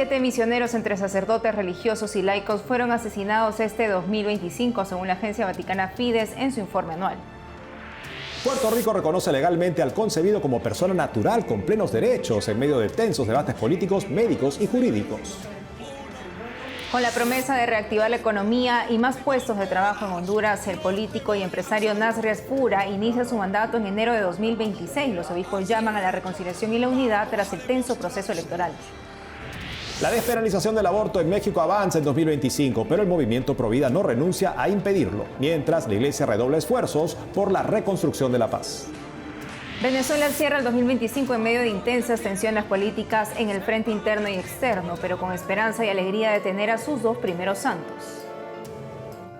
17 misioneros entre sacerdotes religiosos y laicos fueron asesinados este 2025, según la agencia vaticana Fides en su informe anual. Puerto Rico reconoce legalmente al concebido como persona natural con plenos derechos en medio de tensos debates políticos, médicos y jurídicos. Con la promesa de reactivar la economía y más puestos de trabajo en Honduras, el político y empresario Nasri Asfura inicia su mandato en enero de 2026. Los obispos llaman a la reconciliación y la unidad tras el tenso proceso electoral. La despenalización del aborto en México avanza en 2025, pero el movimiento Provida no renuncia a impedirlo, mientras la Iglesia redobla esfuerzos por la reconstrucción de la paz. Venezuela cierra el 2025 en medio de intensas tensiones políticas en el frente interno y externo, pero con esperanza y alegría de tener a sus dos primeros santos.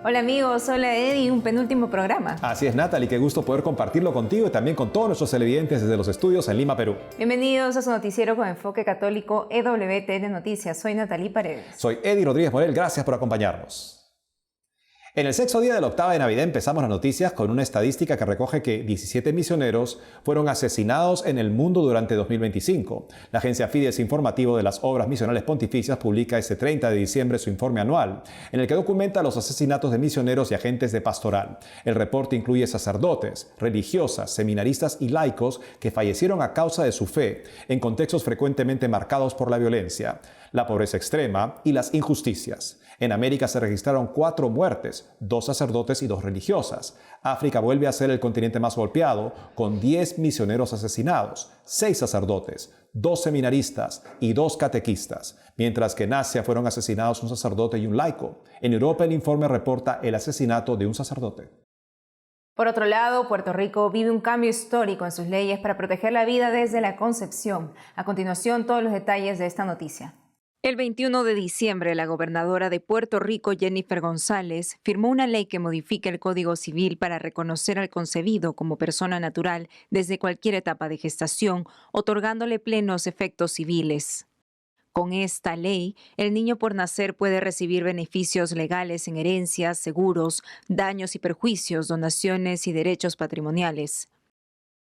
Hola amigos, hola Eddie, un penúltimo programa. Así es, Natalie, qué gusto poder compartirlo contigo y también con todos nuestros televidentes desde los estudios en Lima, Perú. Bienvenidos a su noticiero con enfoque católico EWTN Noticias. Soy Natalie Paredes. Soy Eddie Rodríguez Morel, gracias por acompañarnos. En el sexto día de la octava de Navidad empezamos las noticias con una estadística que recoge que 17 misioneros fueron asesinados en el mundo durante 2025. La agencia Fides Informativo de las Obras Misionales Pontificias publica este 30 de diciembre su informe anual, en el que documenta los asesinatos de misioneros y agentes de pastoral. El reporte incluye sacerdotes, religiosas, seminaristas y laicos que fallecieron a causa de su fe, en contextos frecuentemente marcados por la violencia, la pobreza extrema y las injusticias. En América se registraron 4 muertes, 2 sacerdotes y 2 religiosas. África vuelve a ser el continente más golpeado, con 10 misioneros asesinados, 6 sacerdotes, 2 seminaristas y 2 catequistas, mientras que en Asia fueron asesinados un sacerdote y un laico. En Europa el informe reporta el asesinato de un sacerdote. Por otro lado, Puerto Rico vive un cambio histórico en sus leyes para proteger la vida desde la concepción. A continuación, todos los detalles de esta noticia. El 21 de diciembre, la gobernadora de Puerto Rico, Jennifer González, firmó una ley que modifica el Código Civil para reconocer al concebido como persona natural desde cualquier etapa de gestación, otorgándole plenos efectos civiles. Con esta ley, el niño por nacer puede recibir beneficios legales en herencias, seguros, daños y perjuicios, donaciones y derechos patrimoniales.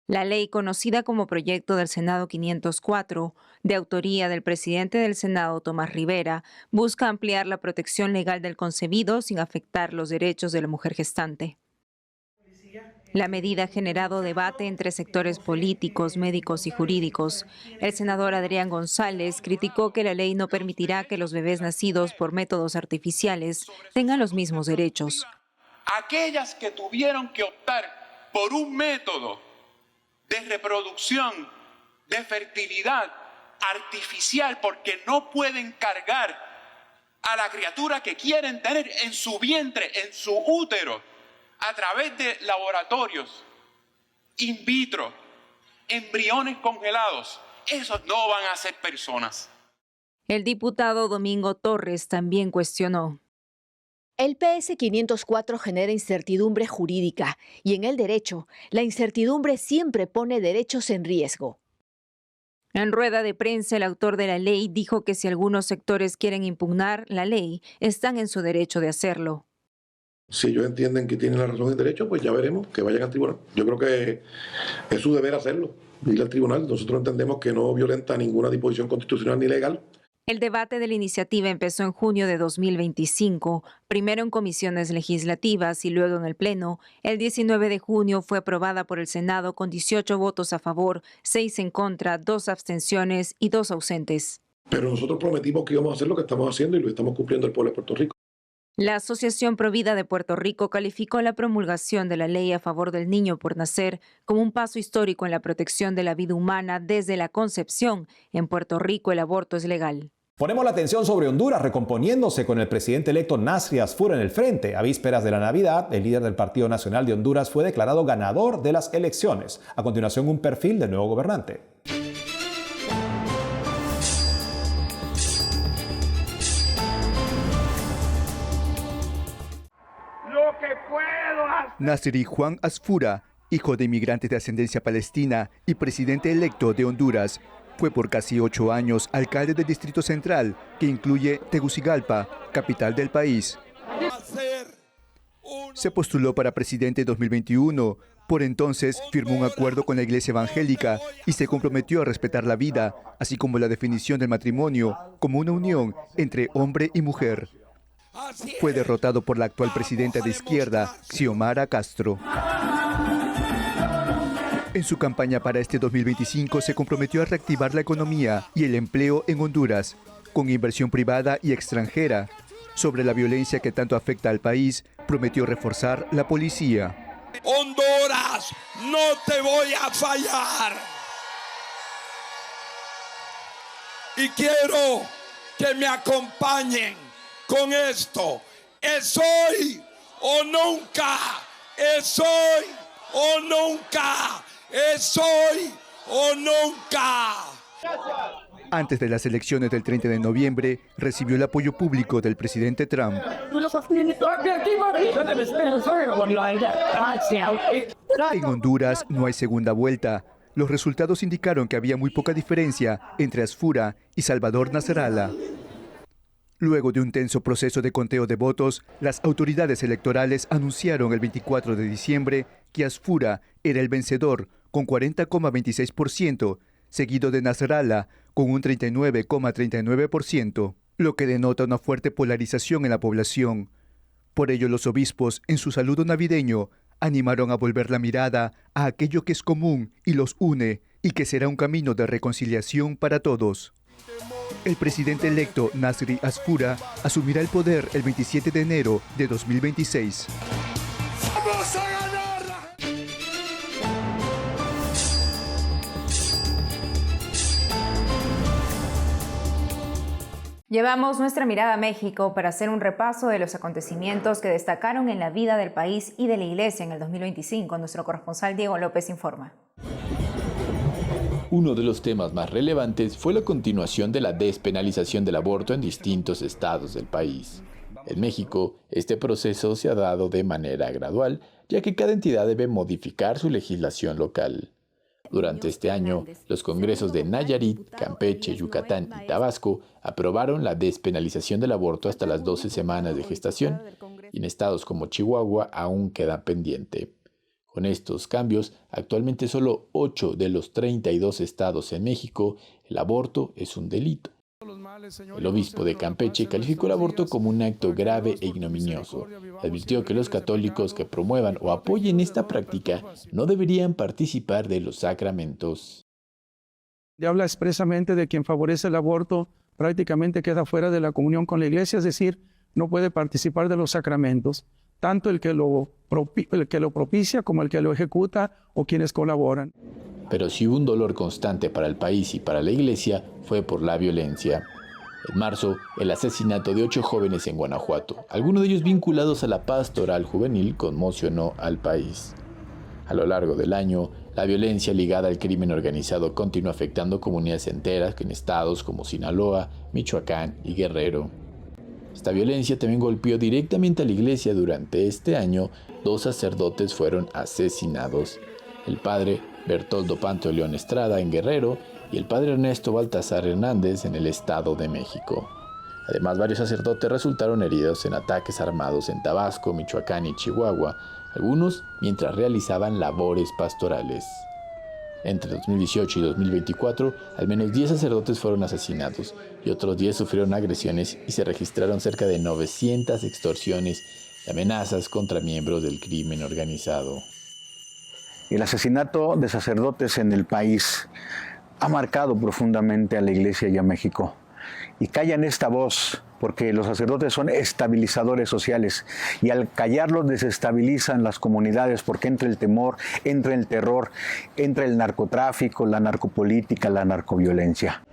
La ley, conocida como Proyecto del Senado 504, de autoría del presidente del Senado, Tomás Rivera, busca ampliar la protección legal del concebido sin afectar los derechos de la mujer gestante. La medida ha generado debate entre sectores políticos, médicos y jurídicos. El senador Adrián González criticó que la ley no permitirá que los bebés nacidos por métodos artificiales tengan los mismos derechos. Aquellas que tuvieron que optar por un método de reproducción, de fertilidad artificial, porque no pueden cargar a la criatura que quieren tener en su vientre, en su útero, a través de laboratorios in vitro, embriones congelados. Esos no van a ser personas. El diputado Domingo Torres también cuestionó. El PS 504 genera incertidumbre jurídica y en el derecho, la incertidumbre siempre pone derechos en riesgo. En rueda de prensa, el autor de la ley dijo que si algunos sectores quieren impugnar la ley, están en su derecho de hacerlo. Si ellos entienden que tienen la razón y derecho, pues ya veremos, que vayan al tribunal. Yo creo que es su deber hacerlo, ir al tribunal. Nosotros entendemos que no violenta ninguna disposición constitucional ni legal. El debate de la iniciativa empezó en junio de 2025, primero en comisiones legislativas y luego en el Pleno. El 19 de junio fue aprobada por el Senado con 18 votos a favor, 6 en contra, 2 abstenciones y 2 ausentes. Pero nosotros prometimos que íbamos a hacer lo que estamos haciendo y lo estamos cumpliendo el pueblo de Puerto Rico. La Asociación Provida de Puerto Rico calificó la promulgación de la ley a favor del niño por nacer como un paso histórico en la protección de la vida humana desde la concepción. En Puerto Rico el aborto es legal. Ponemos la atención sobre Honduras recomponiéndose con el presidente electo Nasri Asfura en el frente. A vísperas de la Navidad, el líder del Partido Nacional de Honduras fue declarado ganador de las elecciones. A continuación, un perfil del nuevo gobernante. Nasri Juan Asfura, hijo de inmigrantes de ascendencia palestina y presidente electo de Honduras, fue por casi 8 años alcalde del Distrito Central, que incluye Tegucigalpa, capital del país. Se postuló para presidente en 2021, Por entonces, firmó un acuerdo con la Iglesia Evangélica y se comprometió a respetar la vida, así como la definición del matrimonio como una unión entre hombre y mujer. Fue derrotado por la actual presidenta de izquierda, Xiomara Castro. En su campaña para este 2025 se comprometió a reactivar la economía y el empleo en Honduras, con inversión privada y extranjera. Sobre la violencia que tanto afecta al país, prometió reforzar la policía. Honduras, no te voy a fallar. Y quiero que me acompañen con esto. Es hoy o nunca. Es hoy o nunca. Es hoy o nunca. Antes de las elecciones del 30 de noviembre, recibió el apoyo público del presidente Trump. En Honduras no hay segunda vuelta. Los resultados indicaron que había muy poca diferencia entre Asfura y Salvador Nasrallah. Luego de un tenso proceso de conteo de votos, las autoridades electorales anunciaron el 24 de diciembre que Asfura era el vencedor con 40,26%, seguido de Nasrallah con un 39,39%, lo que denota una fuerte polarización en la población. Por ello, los obispos, en su saludo navideño, animaron a volver la mirada a aquello que es común y los une, y que será un camino de reconciliación para todos. El presidente electo Nasri Asfura asumirá el poder el 27 de enero de 2026. ¡Vamos a ganar! Llevamos nuestra mirada a México para hacer un repaso de los acontecimientos que destacaron en la vida del país y de la Iglesia en el 2025. Nuestro corresponsal Diego López informa. Uno de los temas más relevantes fue la continuación de la despenalización del aborto en distintos estados del país. En México, este proceso se ha dado de manera gradual, ya que cada entidad debe modificar su legislación local. Durante este año, los congresos de Nayarit, Campeche, Yucatán y Tabasco aprobaron la despenalización del aborto hasta las 12 semanas de gestación, y en estados como Chihuahua aún queda pendiente. Con estos cambios, actualmente solo 8 de los 32 estados en México, el aborto es un delito. El obispo de Campeche calificó el aborto como un acto grave e ignominioso. Advirtió que los católicos que promuevan o apoyen esta práctica no deberían participar de los sacramentos. Habla expresamente de quien favorece el aborto prácticamente queda fuera de la comunión con la Iglesia, es decir, no puede participar de los sacramentos, tanto el que lo propicia como el que lo ejecuta o quienes colaboran. Pero si hubo un dolor constante para el país y para la Iglesia, fue por la violencia. En marzo, el asesinato de 8 jóvenes en Guanajuato, algunos de ellos vinculados a la pastoral juvenil, conmocionó al país. A lo largo del año, la violencia ligada al crimen organizado continuó afectando comunidades enteras en estados como Sinaloa, Michoacán y Guerrero. Esta violencia también golpeó directamente a la Iglesia. Durante este año, 2 sacerdotes fueron asesinados. El padre Bertoldo Pantaleón Estrada en Guerrero y el padre Ernesto Baltasar Hernández en el Estado de México. Además, varios sacerdotes resultaron heridos en ataques armados en Tabasco, Michoacán y Chihuahua, algunos mientras realizaban labores pastorales. Entre 2018 y 2024, al menos 10 sacerdotes fueron asesinados y otros 10 sufrieron agresiones y se registraron cerca de 900 extorsiones y amenazas contra miembros del crimen organizado. El asesinato de sacerdotes en el país ha marcado profundamente a la Iglesia y a México. Y callan esta voz porque los sacerdotes son estabilizadores sociales y al callarlos desestabilizan las comunidades porque entra el temor, entra el terror, entra el narcotráfico, la narcopolítica, la narcoviolencia.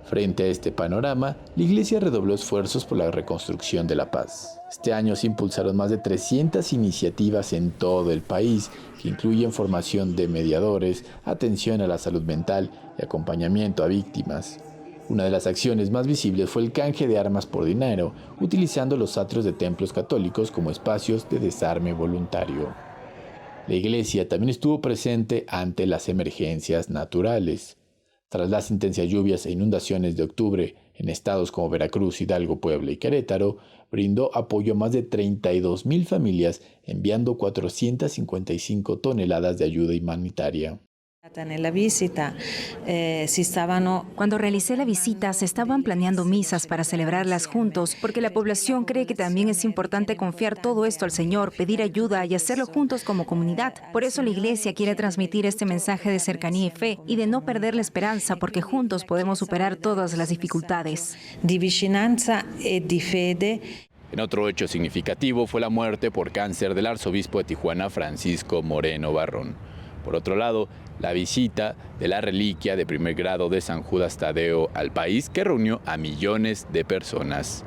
Frente a este panorama, la Iglesia redobló esfuerzos por la reconstrucción de la paz. Este año se impulsaron más de 300 iniciativas en todo el país, que incluyen formación de mediadores, atención a la salud mental y acompañamiento a víctimas. Una de las acciones más visibles fue el canje de armas por dinero, utilizando los atrios de templos católicos como espacios de desarme voluntario. La Iglesia también estuvo presente ante las emergencias naturales. Tras las intensas lluvias e inundaciones de octubre, En estados como Veracruz, Hidalgo, Puebla y Querétaro, brindó apoyo a más de 32,000 familias, enviando 455 toneladas de ayuda humanitaria. Cuando realicé la visita, se estaban planeando misas para celebrarlas juntos, porque la población cree que también es importante confiar todo esto al Señor, pedir ayuda y hacerlo juntos como comunidad. Por eso la Iglesia quiere transmitir este mensaje de cercanía y fe y de no perder la esperanza, porque juntos podemos superar todas las dificultades. En otro hecho significativo fue la muerte por cáncer del arzobispo de Tijuana, Francisco Moreno Barrón. Por otro lado, la visita de la reliquia de primer grado de San Judas Tadeo al país, que reunió a millones de personas.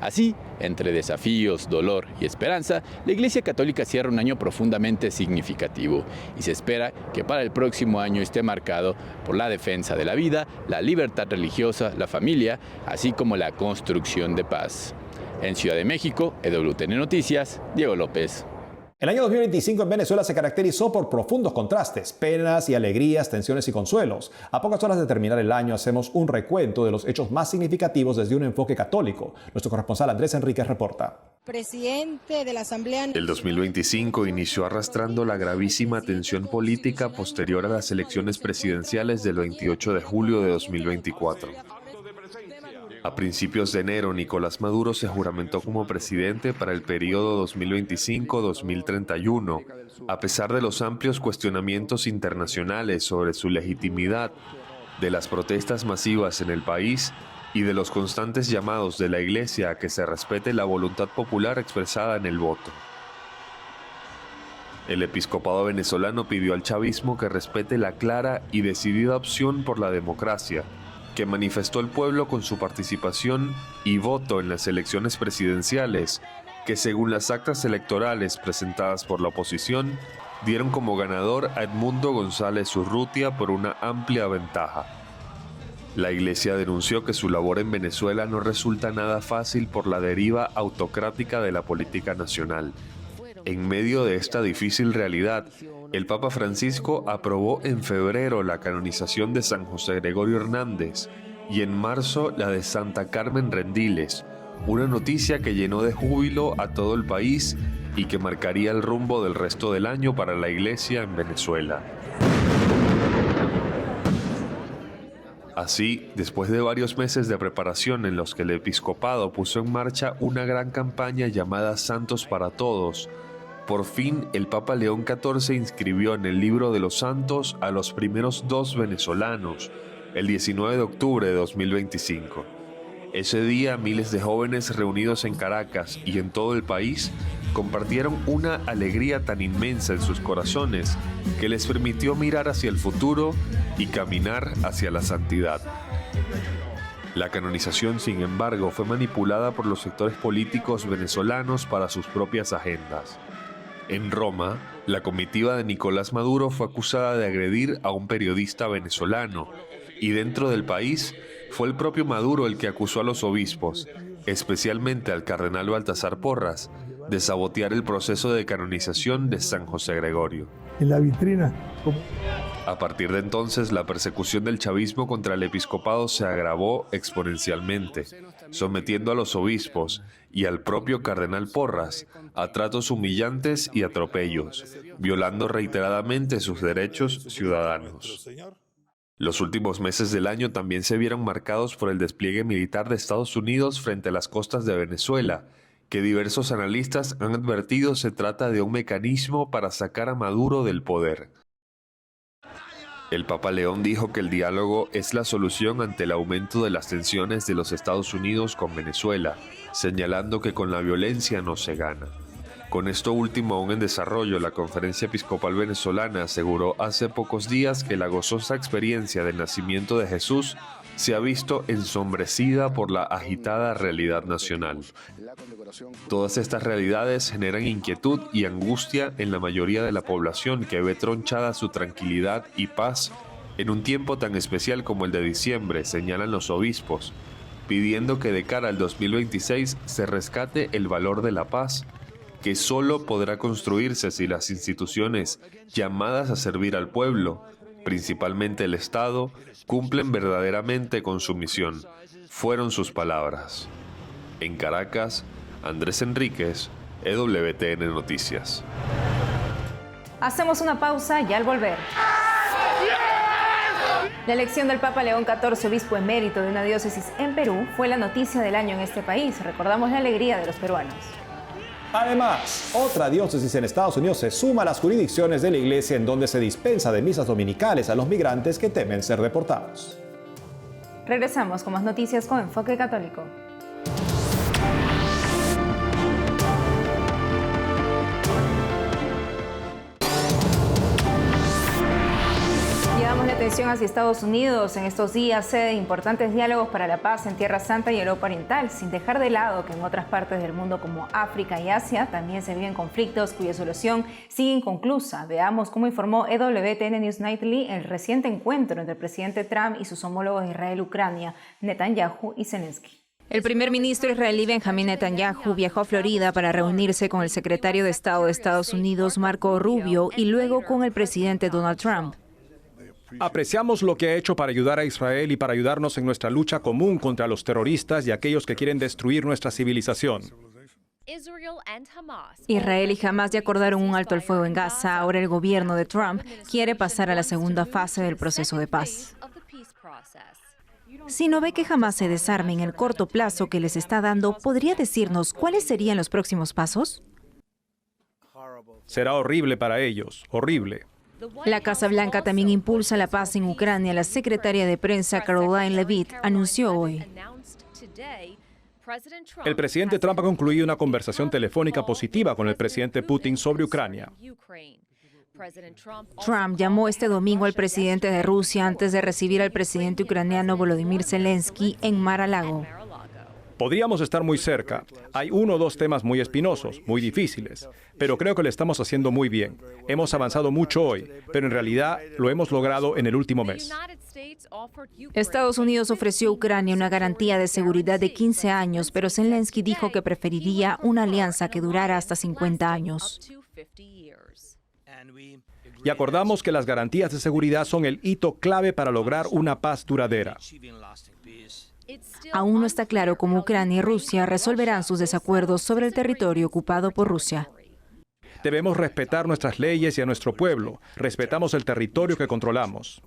Así, entre desafíos, dolor y esperanza, la Iglesia Católica cierra un año profundamente significativo y se espera que para el próximo año esté marcado por la defensa de la vida, la libertad religiosa, la familia, así como la construcción de paz. En Ciudad de México, EWTN Noticias, Diego López. El año 2025 en Venezuela se caracterizó por profundos contrastes, penas y alegrías, tensiones y consuelos. A pocas horas de terminar el año hacemos un recuento de los hechos más significativos desde un enfoque católico. Nuestro corresponsal Andrés Enríquez reporta. Presidente de la Asamblea. El 2025 inició arrastrando la gravísima tensión política posterior a las elecciones presidenciales del 28 de julio de 2024. A principios de enero, Nicolás Maduro se juramentó como presidente para el periodo 2025-2031, a pesar de los amplios cuestionamientos internacionales sobre su legitimidad, de las protestas masivas en el país y de los constantes llamados de la Iglesia a que se respete la voluntad popular expresada en el voto. El episcopado venezolano pidió al chavismo que respete la clara y decidida opción por la democracia, que manifestó el pueblo con su participación y voto en las elecciones presidenciales, que según las actas electorales presentadas por la oposición, dieron como ganador a Edmundo González Urrutia por una amplia ventaja. La Iglesia denunció que su labor en Venezuela no resulta nada fácil por la deriva autocrática de la política nacional. En medio de esta difícil realidad, el Papa Francisco aprobó en febrero la canonización de San José Gregorio Hernández y en marzo la de Santa Carmen Rendiles, una noticia que llenó de júbilo a todo el país y que marcaría el rumbo del resto del año para la Iglesia en Venezuela. Así, después de varios meses de preparación en los que el episcopado puso en marcha una gran campaña llamada Santos para Todos, por fin el Papa León XIV inscribió en el libro de los santos a los primeros 2 venezolanos, el 19 de octubre de 2025. Ese día, miles de jóvenes reunidos en Caracas y en todo el país compartieron una alegría tan inmensa en sus corazones que les permitió mirar hacia el futuro y caminar hacia la santidad. La canonización, sin embargo, fue manipulada por los sectores políticos venezolanos para sus propias agendas. En Roma, la comitiva de Nicolás Maduro fue acusada de agredir a un periodista venezolano, y dentro del país fue el propio Maduro el que acusó a los obispos, especialmente al cardenal Baltasar Porras, de sabotear el proceso de canonización de San José Gregorio. En la vitrina. A partir de entonces, la persecución del chavismo contra el episcopado se agravó exponencialmente, sometiendo a los obispos y al propio cardenal Porras a tratos humillantes y atropellos, violando reiteradamente sus derechos ciudadanos. Los últimos meses del año también se vieron marcados por el despliegue militar de Estados Unidos frente a las costas de Venezuela, que diversos analistas han advertido se trata de un mecanismo para sacar a Maduro del poder. El Papa León dijo que el diálogo es la solución ante el aumento de las tensiones de los Estados Unidos con Venezuela, señalando que con la violencia no se gana. Con esto último aún en desarrollo, la Conferencia Episcopal Venezolana aseguró hace pocos días que la gozosa experiencia del nacimiento de Jesús se ha visto ensombrecida por la agitada realidad nacional. Todas estas realidades generan inquietud y angustia en la mayoría de la población que ve tronchada su tranquilidad y paz en un tiempo tan especial como el de diciembre, señalan los obispos, pidiendo que de cara al 2026 se rescate el valor de la paz, que solo podrá construirse si las instituciones llamadas a servir al pueblo, principalmente el Estado, cumplen verdaderamente con su misión, fueron sus palabras. En Caracas, Andrés Enríquez, EWTN Noticias. Hacemos una pausa y al volver. La elección del Papa León XIV, obispo emérito de una diócesis en Perú, fue la noticia del año en este país. Recordamos la alegría de los peruanos. Además, otra diócesis en Estados Unidos se suma a las jurisdicciones de la iglesia en donde se dispensa de misas dominicales a los migrantes que temen ser deportados. Regresamos con más noticias con Enfoque Católico. Llevamos la atención hacia Estados Unidos. En estos días sede importantes diálogos para la paz en Tierra Santa y Europa Oriental, sin dejar de lado que en otras partes del mundo como África y Asia también se viven conflictos cuya solución sigue inconclusa. Veamos cómo informó EWTN News Nightly el reciente encuentro entre el presidente Trump y sus homólogos de Israel, Ucrania, Netanyahu y Zelensky. El primer ministro israelí Benjamín Netanyahu viajó a Florida para reunirse con el secretario de Estado de Estados Unidos, Marco Rubio, y luego con el presidente Donald Trump. Apreciamos lo que ha hecho para ayudar a Israel y para ayudarnos en nuestra lucha común contra los terroristas y aquellos que quieren destruir nuestra civilización. Israel y Hamás ya acordaron un alto al fuego en Gaza. Ahora el gobierno de Trump quiere pasar a la segunda fase del proceso de paz. Si no ve que Hamás se desarme en el corto plazo que les está dando, ¿podría decirnos cuáles serían los próximos pasos? Será horrible para ellos, horrible. La Casa Blanca también impulsa la paz en Ucrania. La secretaria de prensa Caroline Leavitt anunció hoy. El presidente Trump ha concluido una conversación telefónica positiva con el presidente Putin sobre Ucrania. Trump llamó este domingo al presidente de Rusia antes de recibir al presidente ucraniano Volodymyr Zelensky en Mar-a-Lago. Podríamos estar muy cerca. Hay 1 o 2 temas muy espinosos, muy difíciles, pero creo que lo estamos haciendo muy bien. Hemos avanzado mucho hoy, pero en realidad lo hemos logrado en el último mes. Estados Unidos ofreció a Ucrania una garantía de seguridad de 15 años, pero Zelensky dijo que preferiría una alianza que durara hasta 50 años. Y acordamos que las garantías de seguridad son el hito clave para lograr una paz duradera. Aún no está claro cómo Ucrania y Rusia resolverán sus desacuerdos sobre el territorio ocupado por Rusia. Debemos respetar nuestras leyes y a nuestro pueblo. Respetamos el territorio que controlamos.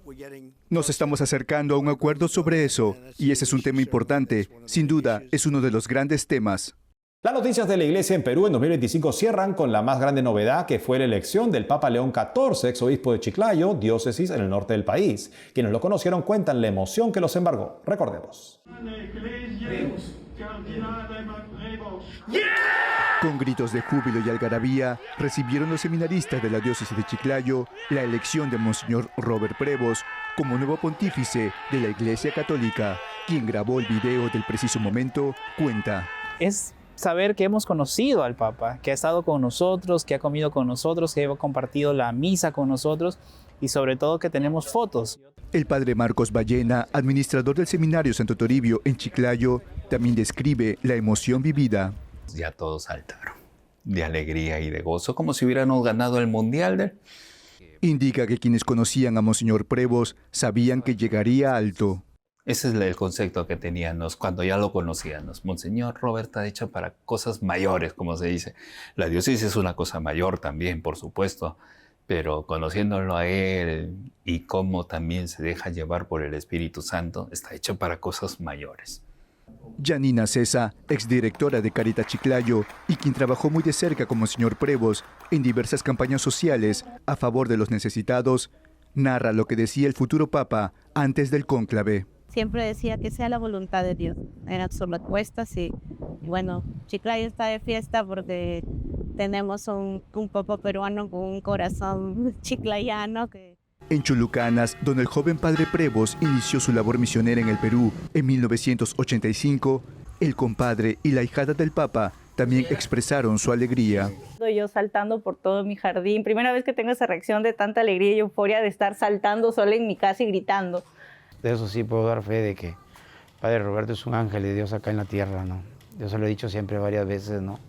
Nos estamos acercando a un acuerdo sobre eso, y ese es un tema importante. Sin duda, es uno de los grandes temas. Las noticias de la Iglesia en Perú en 2025 cierran con la más grande novedad, que fue la elección del Papa León XIV, exobispo de Chiclayo, diócesis en el norte del país. Quienes lo conocieron cuentan la emoción que los embargó. Recordemos. Con gritos de júbilo y algarabía, recibieron los seminaristas de la diócesis de Chiclayo la elección de Monseñor Robert Prevost como nuevo pontífice de la Iglesia Católica. Quien grabó el video del preciso momento cuenta. Es saber que hemos conocido al Papa, que ha estado con nosotros, que ha comido con nosotros, que ha compartido la misa con nosotros y sobre todo que tenemos fotos. El padre Marcos Ballena, administrador del seminario Santo Toribio en Chiclayo, también describe la emoción vivida. Ya todos saltaron de alegría y de gozo, como si hubiéramos ganado el mundial. Indica que quienes conocían a Monseñor Prevost sabían que llegaría alto. Ese es el concepto que teníamos cuando ya lo conocíamos. Monseñor Robert está hecho para cosas mayores, como se dice. La diócesis es una cosa mayor también, por supuesto, pero conociéndolo a él y cómo también se deja llevar por el Espíritu Santo, está hecho para cosas mayores. Janina Cesa, exdirectora de Caritas Chiclayo y quien trabajó muy de cerca con Monseñor Prevost en diversas campañas sociales a favor de los necesitados, narra lo que decía el futuro Papa antes del cónclave. Siempre decía que sea la voluntad de Dios. Eran sus respuestas y bueno, Chiclayo está de fiesta porque tenemos un Papa peruano con un corazón chiclayano. En Chulucanas, donde el joven padre Prevost inició su labor misionera en el Perú en 1985, el compadre y la hijada del Papa también expresaron su alegría. Yo saltando por todo mi jardín, primera vez que tengo esa reacción de tanta alegría y euforia de estar saltando sola en mi casa y gritando. De eso sí puedo dar fe de que Padre Roberto es un ángel de Dios acá en la tierra, ¿no? Yo se lo he dicho siempre varias veces, ¿no?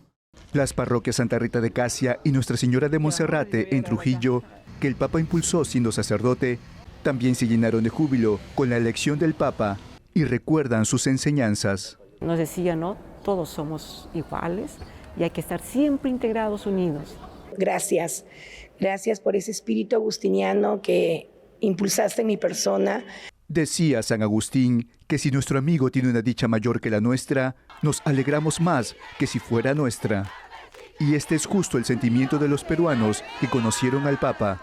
Las parroquias Santa Rita de Casia y Nuestra Señora de Monserrate en Trujillo, que el Papa impulsó siendo sacerdote, también se llenaron de júbilo con la elección del Papa y recuerdan sus enseñanzas. Nos decía, ¿no? Todos somos iguales y hay que estar siempre integrados, unidos. Gracias. Gracias por ese espíritu agustiniano que impulsaste en mi persona. Decía San Agustín que si nuestro amigo tiene una dicha mayor que la nuestra, nos alegramos más que si fuera nuestra. Y este es justo el sentimiento de los peruanos que conocieron al Papa.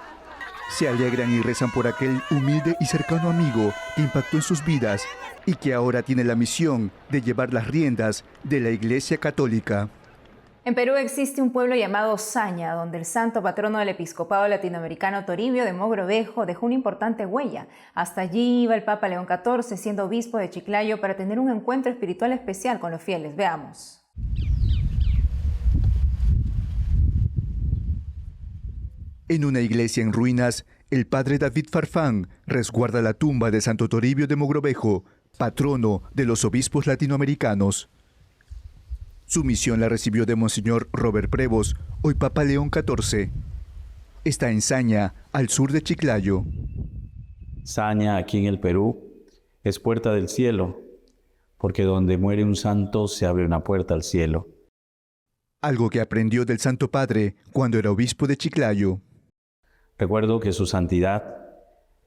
Se alegran y rezan por aquel humilde y cercano amigo que impactó en sus vidas y que ahora tiene la misión de llevar las riendas de la Iglesia Católica. En Perú existe un pueblo llamado Saña, donde el santo patrono del episcopado latinoamericano Toribio de Mogrovejo dejó una importante huella. Hasta allí iba el Papa León XIV, siendo obispo de Chiclayo, para tener un encuentro espiritual especial con los fieles. Veamos. En una iglesia en ruinas, el padre David Farfán resguarda la tumba de Santo Toribio de Mogrovejo, patrono de los obispos latinoamericanos. Su misión la recibió de Monseñor Robert Prevost, hoy Papa León XIV. Está en Saña, al sur de Chiclayo. Saña, aquí en el Perú, es puerta del cielo, porque donde muere un santo se abre una puerta al cielo. Algo que aprendió del Santo Padre cuando era obispo de Chiclayo. Recuerdo que su santidad,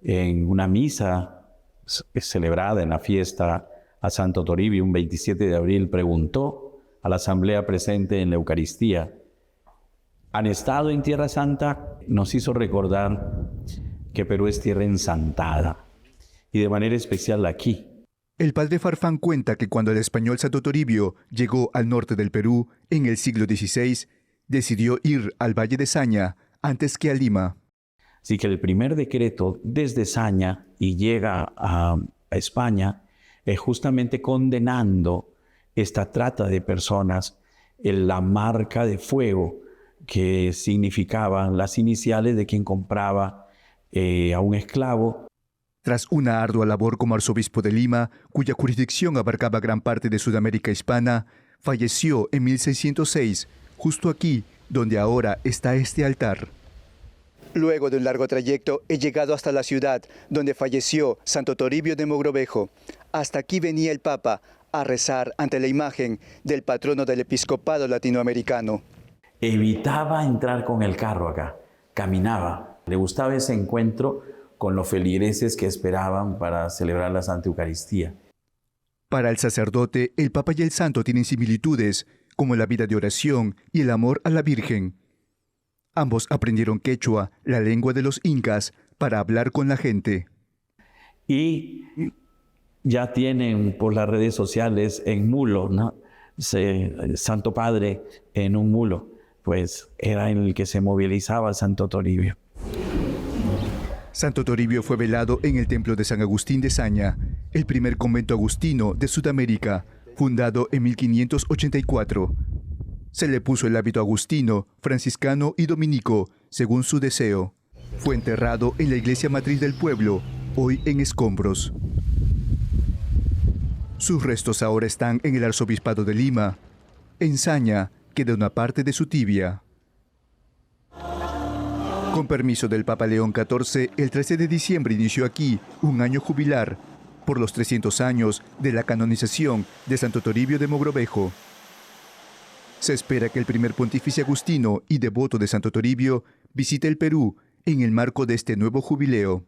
en una misa celebrada en la fiesta a Santo Toribio, un 27 de abril, preguntó a la asamblea presente en la Eucaristía: ¿han estado en Tierra Santa? Nos hizo recordar que Perú es tierra ensantada, y de manera especial aquí. El padre Farfán cuenta que cuando el español Santo Toribio llegó al norte del Perú en el siglo XVI, decidió ir al Valle de Saña antes que a Lima. Así que el primer decreto desde Saña y llega a España es justamente condenando esta trata de personas, la marca de fuego que significaban las iniciales de quien compraba a un esclavo. Tras una ardua labor como arzobispo de Lima, cuya jurisdicción abarcaba gran parte de Sudamérica hispana, falleció en 1606, justo aquí, donde ahora está este altar. Luego de un largo trayecto, he llegado hasta la ciudad, donde falleció Santo Toribio de Mogrovejo. Hasta aquí venía el Papa a rezar ante la imagen del patrono del episcopado latinoamericano. Evitaba entrar con el carro acá, caminaba. Le gustaba ese encuentro con los feligreses que esperaban para celebrar la Santa Eucaristía. Para el sacerdote, el Papa y el Santo tienen similitudes, como la vida de oración y el amor a la Virgen. Ambos aprendieron quechua, la lengua de los incas, para hablar con la gente. Y ya tienen por las redes sociales en mulo, ¿no? Santo Padre en un mulo, pues era en el que se movilizaba Santo Toribio. Santo Toribio fue velado en el templo de San Agustín de Saña, el primer convento agustino de Sudamérica, fundado en 1584. Se le puso el hábito agustino, franciscano y dominico, según su deseo. Fue enterrado en la iglesia matriz del pueblo, hoy en escombros. Sus restos ahora están en el arzobispado de Lima. En Saña queda una parte de su tibia. Con permiso del Papa León XIV, el 13 de diciembre inició aquí un año jubilar por los 300 años de la canonización de Santo Toribio de Mogrovejo. Se espera que el primer pontífice agustino y devoto de Santo Toribio visite el Perú en el marco de este nuevo jubileo.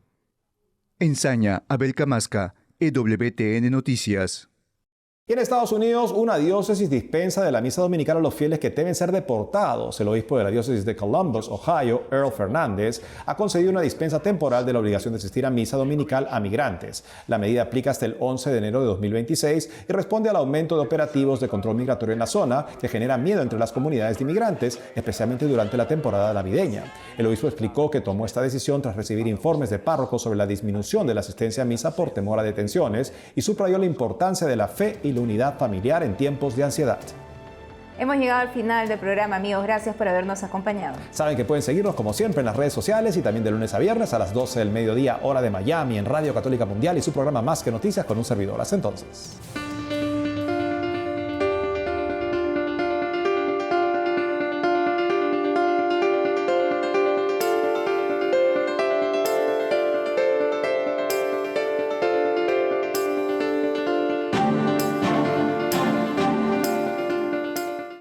En Saña, Abel Camasca, EWTN Noticias. Y en Estados Unidos, una diócesis dispensa de la misa dominical a los fieles que temen ser deportados. El obispo de la diócesis de Columbus, Ohio, Earl Fernández, ha concedido una dispensa temporal de la obligación de asistir a misa dominical a migrantes. La medida aplica hasta el 11 de enero de 2026 y responde al aumento de operativos de control migratorio en la zona, que genera miedo entre las comunidades de inmigrantes, especialmente durante la temporada navideña. El obispo explicó que tomó esta decisión tras recibir informes de párrocos sobre la disminución de la asistencia a misa por temor a detenciones y subrayó la importancia de la fe y la unidad familiar en tiempos de ansiedad. Hemos llegado al final del programa, amigos. Gracias por habernos acompañado. Saben que pueden seguirnos como siempre en las redes sociales y también de lunes a viernes a las 12 del mediodía, hora de Miami, en Radio Católica Mundial y su programa Más que Noticias con un servidor. Hasta entonces.